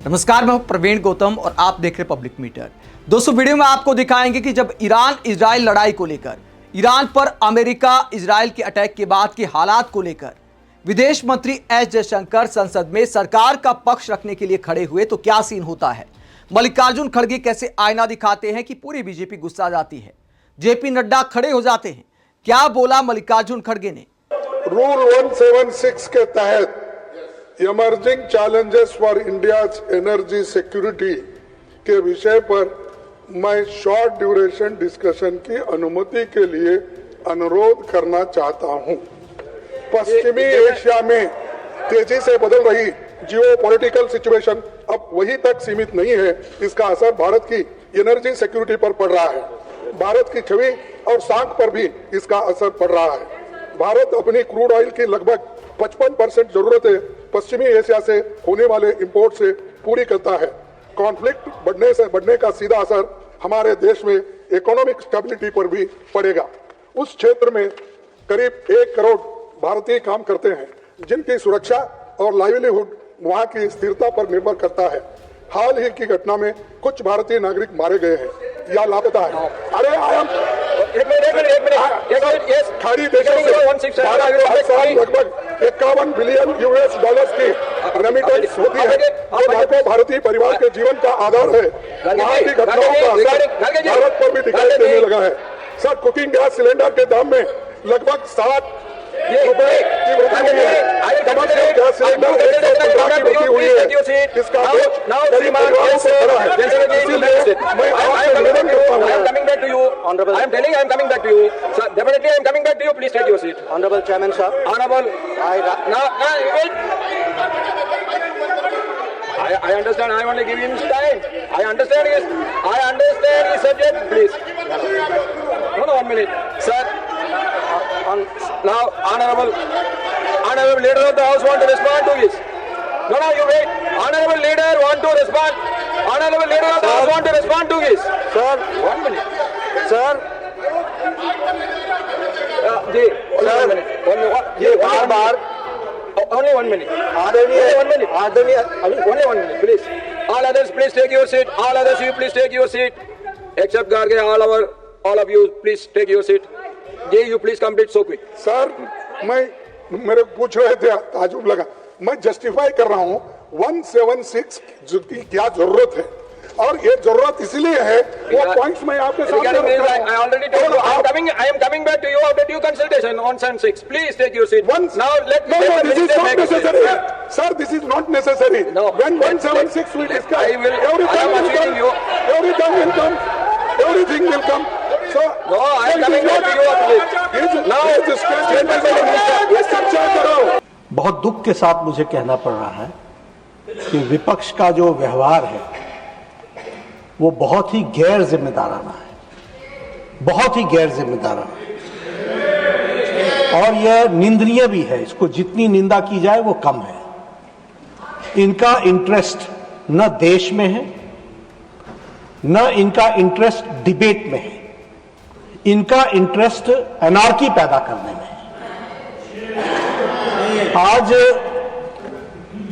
नमस्कार, मैं हूं प्रवीण गौतम और आप देख रहे पब्लिक मीटर। दोस्तों, वीडियो में आपको दिखाएंगे कि जब ईरान इजराइल लड़ाई को लेकर, ईरान पर अमेरिका इजराइल के अटैक के बाद के हालात को लेकर विदेश मंत्री एस जयशंकर संसद में सरकार का पक्ष रखने के लिए खड़े हुए तो क्या सीन होता है। मल्लिकार्जुन खड़गे कैसे आईना दिखाते हैं कि पूरी बीजेपी गुस्सा जाती है। जेपी नड्डा खड़े हो जाते हैं। क्या बोला मल्लिकार्जुन खड़गे ने। रूल 176 के तहत emerging challenges for India's energy security के विषय पर मैं शॉर्ट ड्यूरेशन डिस्कशन की अनुमति के लिए अनुरोध करना चाहता हूं। पश्चिमी एशिया में तेजी से बदल रही जियोपॉलिटिकल सिचुएशन अब वहीं तक सीमित नहीं है, इसका असर भारत की एनर्जी सिक्योरिटी पर पड़ रहा है। भारत की छवि और साख पर भी इसका असर पड़ रहा है। भारत अपनी क्रूड ऑयल की लगभग 55% जरूरतें पश्चिमी एशिया से होने वाले इंपोर्ट से पूरी करता है। कॉन्फ्लिक्ट बढ़ने का सीधा असर हमारे देश में इकोनॉमिक स्टेबिलिटी पर भी पड़ेगा। उस क्षेत्र में करीब 1 करोड़ भारतीय काम करते हैं, जिनकी सुरक्षा और लाइवलीहुड वहां की स्थिरता पर निर्भर करता है। हाल ही की घटना में कुछ भारतीय नागरिक मारे गए हैं या लापता है। अरे एक मिनट खाड़ी देशों से लगभग 51 बिलियन यूएस डॉलर्स की रेमिटेंस होती है, जो लाखों भारतीय परिवार के जीवन का आधार है। वहाँ की घटनाओं का असर भारत पर भी दिखाई देने लगा है। सर, कुकिंग गैस सिलेंडर के दाम में लगभग 7 रुपए की वृद्धि हुई है। कमर्शियल गैस सिलेंडर 115 की वृद्धि हुई है। इसका बोझ गरीब परिवारों से बड़ा है। इसीलिए मैं आपसे निवेदन करता हूँ। I am coming back to you. Honorable. I am telling you, I am coming back to you. Sir, definitely I am coming back to you. Please take your seat. Honorable Chairman, sir. Honorable. Now, wait. I understand. I only give him time. I understand his subject. Please. No, 1 minute, sir. Now, honorable leader of the house want to respond to this. No, you wait. Honorable leader want to respond. Honorable leader of the house want to respond to this. Sir, 1 minute. sir, ji, one minute. ये बार Only 1 minute. आदरणीय Only 1 minute. आदरणीय Only 1 minute, please. All others, please take your seat. All others, you please take your seat. Except Garge, all of you, please take your seat. Jay, you please complete so quick. Sir, मेरे पूछ रहे थे, ताजुब लगा। मैं justify कर रहा हूँ 176 की क्या जरूरत है, और ये जरूरत इसलिए है, वो पॉइंट्स मैं आपके सामने रख रहा हूं। I already told you. I am coming back to you after due consultation on 176. Please take your seat. Now let me. No, this is not necessary. Sir, this is not necessary. No. When 176 we discuss, I am assuring you. Everything will come. So, No, I am coming back to you after this. Now, ये चर्चा करो। बहुत दुख के साथ मुझे कहना पड़ रहा है कि विपक्ष का जो व्यवहार है वो बहुत ही गैर जिम्मेदाराना है, बहुत ही गैर जिम्मेदाराना है, और यह निंदनीय भी है। इसको जितनी निंदा की जाए वो कम है। इनका इंटरेस्ट न देश में है, न इनका इंटरेस्ट डिबेट में है, इनका इंटरेस्ट एनार्की पैदा करने में है। आज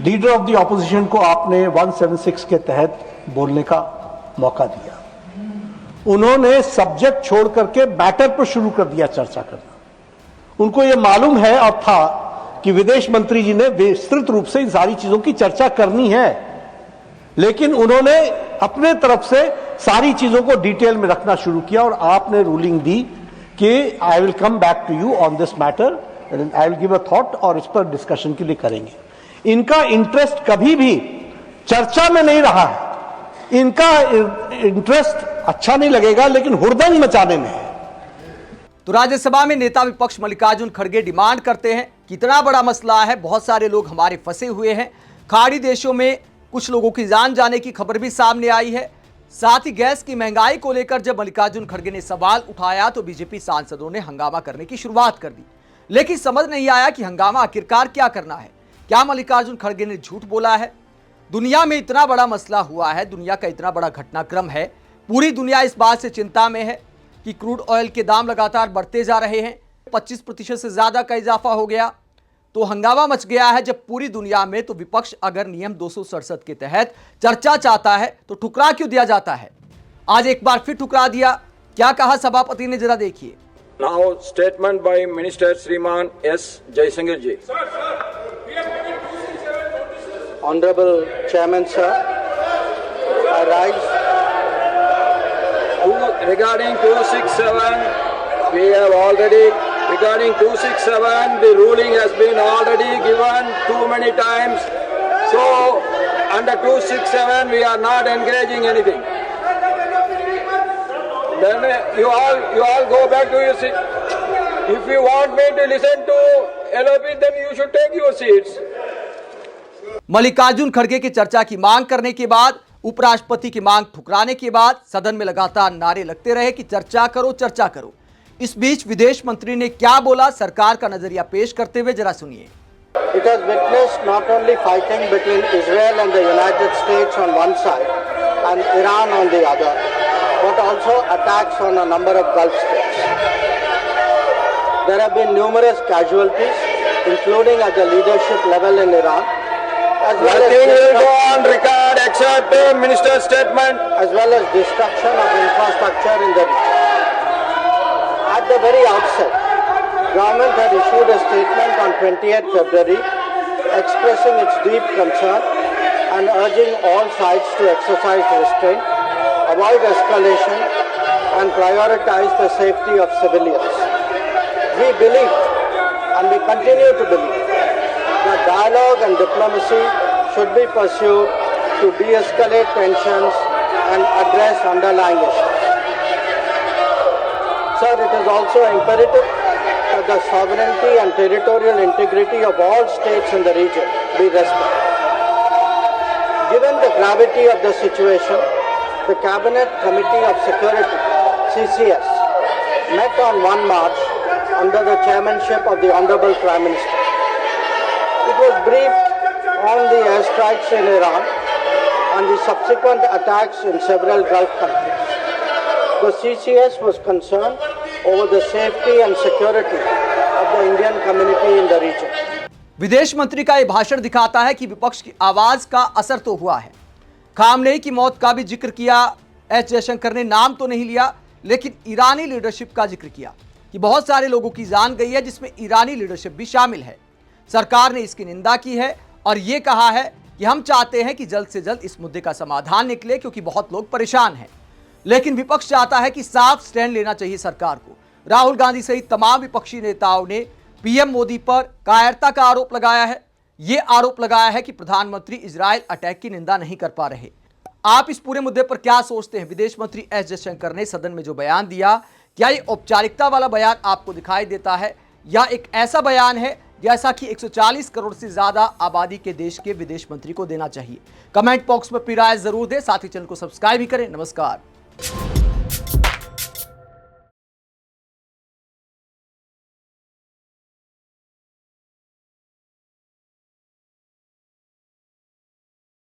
लीडर ऑफ द ऑपोजिशन को आपने 176 के तहत बोलने का मौका दिया। उन्होंने सब्जेक्ट छोड़ करके मैटर पर शुरू कर दिया चर्चा करना। उनको यह मालूम है और था कि विदेश मंत्री जी ने विस्तृत रूप से इन सारी चीजों की चर्चा करनी है, लेकिन उन्होंने अपने तरफ से सारी चीजों को डिटेल में रखना शुरू किया और आपने रूलिंग दी कि I will come back to you on this matter, I will give a thought, और इस पर डिस्कशन के लिए करेंगे। इनका इंटरेस्ट कभी भी चर्चा में नहीं रहा है। इनका इंटरेस्ट अच्छा नहीं लगेगा लेकिन हुड़दंग मचाने में है। तो राज्यसभा में नेता विपक्ष मल्लिकार्जुन खड़गे डिमांड करते हैं, कितना बड़ा मसला है, बहुत सारे लोग हमारे फंसे हुए हैं। खाड़ी देशों में कुछ लोगों की जान जाने की खबर भी सामने आई है। साथ ही गैस की महंगाई को लेकर जब मल्लिकार्जुन खड़गे ने सवाल उठाया तो बीजेपी सांसदों ने हंगामा करने की शुरुआत कर दी, लेकिन समझ नहीं आया कि हंगामा आखिरकार क्या करना है। क्या मल्लिकार्जुन खड़गे ने झूठ बोला है? दुनिया में इतना बड़ा मसला हुआ है, दुनिया का इतना बड़ा घटनाक्रम है, पूरी दुनिया इस बात से चिंता में है कि क्रूड ऑयल के दाम लगातार बढ़ते जा रहे हैं। 25% से ज्यादा का इजाफा हो गया। तो हंगामा मच गया है जब पूरी दुनिया में तो विपक्ष अगर नियम 267 के तहत चर्चा चाहता है तो ठुकरा क्यों दिया जाता है। आज एक बार फिर ठुकरा दिया। क्या कहा सभापति ने, जरा देखिए। Now statement by Minister Sriman S. Jaishankar ji. Honorable Chairman, sir, I rise. Regarding 267, we have already, regarding 267, the ruling has been already given too many times. So, under 267, we are not engaging anything. Then you all go back to your seat. If you want me to listen to LOP, then you should take your seats. Mallikarjun खड़गे की चर्चा की मांग करने के बाद, उपराष्ट्रपति की मांग ठुकराने के बाद सदन में लगातार नारे लगते रहे कि चर्चा करो, चर्चा करो। इस बीच विदेश मंत्री ने क्या बोला, सरकार का नजरिया पेश करते हुए जरा सुनिए। It has witnessed not only fighting between Israel and the United States on one side and Iran on the other, but also attacks on a number of Gulf states. There have been numerous casualties, including at the leadership level in Iran, as well Nothing will go as on record except minister's statement. as well as destruction of infrastructure in the region. At the very outset, government had issued a statement on 28th February expressing its deep concern and urging all sides to exercise restraint, avoid escalation and prioritize the safety of civilians. We believe and we continue to believe that dialogue and diplomacy should be pursued to de-escalate tensions and address underlying issues. Sir, it is also imperative that the sovereignty and territorial integrity of all states in the region be respected. Given the gravity of the situation, the Cabinet Committee of Security, CCS, met on 1 March under the chairmanship of the Honorable Prime Minister. It was briefed on the airstrikes in Iran and the subsequent attacks in several Gulf countries. The CCS was concerned over the safety and security of the Indian community in the region. विदेश मंत्री का यह भाषण दिखाता है कि विपक्ष की आवाज का असर तो हुआ है। खामनेई की मौत का भी जिक्र किया एस जयशंकर ने, नाम तो नहीं लिया, लेकिन ईरानी लीडरशिप का जिक्र किया कि बहुत सारे लोगों की जान गई है, जिसमें ईरानी लीडरशिप भी शामिल है। सरकार ने इसकी निंदा की है और यह कहा है कि हम चाहते हैं कि जल्द से जल्द इस मुद्दे का समाधान निकले, क्योंकि बहुत लोग परेशान हैं। लेकिन विपक्ष चाहता है कि साफ स्टैंड लेना चाहिए सरकार को। राहुल गांधी सहित तमाम विपक्षी नेताओं ने पीएम मोदी पर कायरता का आरोप लगाया है। यह आरोप लगाया है कि प्रधानमंत्री इजरायल अटैक की निंदा नहीं कर पा रहे। आप इस पूरे मुद्दे पर क्या सोचते हैं? विदेश मंत्री एस जयशंकर ने सदन में जो बयान दिया, क्या ये औपचारिकता वाला बयान आपको दिखाई देता है या एक ऐसा बयान है जैसा कि 140 करोड़ से ज्यादा आबादी के देश के विदेश मंत्री को देना चाहिए? कमेंट बॉक्स में अपनी राय जरूर दें, साथ ही चैनल को सब्सक्राइब भी करें। नमस्कार।